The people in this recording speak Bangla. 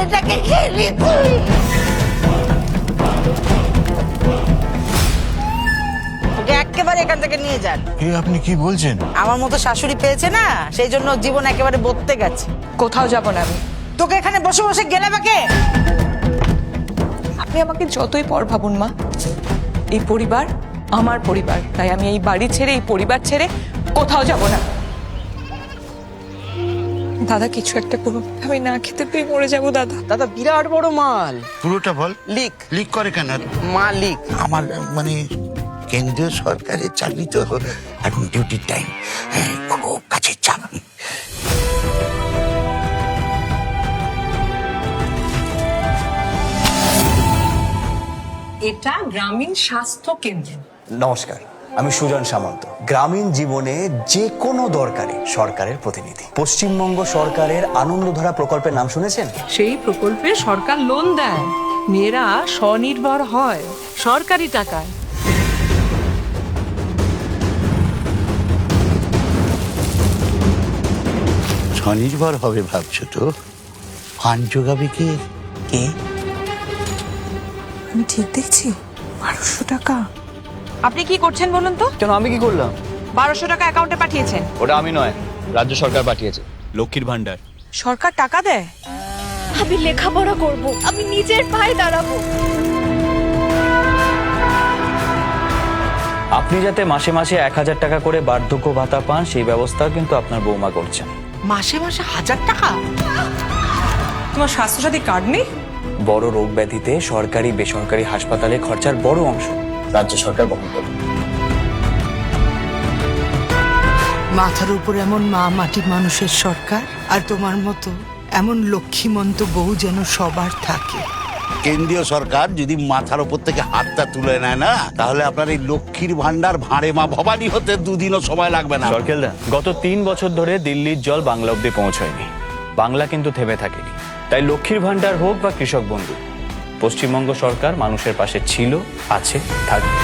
ছেলেটাকে খেলি তুই? ওকে একেবারে এখান থেকে নিয়ে যান। এ আপনি কি বলছেন? আমার মতো শাশুড়ি পেয়েছে না, সেই জন্য জীবন একেবারে বদলে গেছে। কোথাও যাব না আমি। তোকে এখানে বসে বসে গেলে বাকে। আপনি আমাকে যতই পর ভাবুন মা, এই পরিবার আমার পরিবার, তাই আমি এই বাড়ি ছেড়ে, এই পরিবার ছেড়ে কোথাও যাব না। দাদা কিছু একটা করুন, আমি না খেতে পেয়ে মরে যাবো দাদা। দাদা বিরাট বড় মাল। পুরোটা বল। লিক লিক করে কেন? মালিক। আমার মানে কেন্দ্রীয় সরকারের চাকরি তো, এখন ডিউটির টাইম, খুব কাছের চাপ। এটা গ্রামীণ স্বাস্থ্য কেন্দ্র। নমস্কার, আমি সুজন সামন্ত, গ্রামীণ জীবনে যে কোনো দরকারে সরকারের প্রতিনিধি। পশ্চিমবঙ্গ সরকারের আনন্দধারা প্রকল্পের নাম শুনেছেন? সেই প্রকল্পে সরকার লোন দেয়, মেয়েরা স্বনির্ভর হয় সরকারি টাকায়। স্বনির্ভর হবে ভাবছো তো? ফান্ড জোগাবে কে? কে? আমি ঠিক দেখছি? 1200 টাকা। আপনি কি করছেন বলুন তো? কেন, আমি কি করলাম? 1200 টাকা অ্যাকাউন্টে পাঠিয়েছেন। ওটা আমি নয়, রাজ্য সরকার পাঠিয়েছে, লক্ষ্মীর ভান্ডার। সরকার টাকা দেয়? আমি লেখাপড়া করব, আমি নিজের পায়ে দাঁড়াবো। আপনি যাতে মাসে মাসে 1000 টাকা করে বার্ধক্য ভাতা পান, সেই ব্যবস্থাও কিন্তু আপনার বৌমা করছেন। মাসে মাসে 1000 টাকা? তোমার স্বাস্থ্যসাথী কার্ড নেই? বড় রোগ ব্যাধিতে সরকারি বেসরকারি হাসপাতালে খরচার বড় অংশ রাজ্য সরকার বহন করে। মাথার উপর এমন মা মাটি মানুষের সরকার, আর তোমার মতো এমন লক্ষ্মীমন্ত বউ যেন সবার থাকে। কেন্দ্রীয় সরকার যদি মাথার উপর থেকে হাতটা তুলে নেয় না, তাহলে আপনার এই লক্ষ্মীর ভান্ডার ভাঁড়ে মা ভবানী হতে দুদিনও সময় লাগবে না। সরকেলদা, গত 3 বছর ধরে দিল্লির জল বাংলা অব্দি পৌঁছয়নি, বাংলা কিন্তু থেমে থাকেনি। তাই লক্ষ্মীর ভান্ডার হোক বা কৃষক বন্ধু, পশ্চিমবঙ্গ সরকার মানুষের পাশে ছিল, আছে, থাকবে।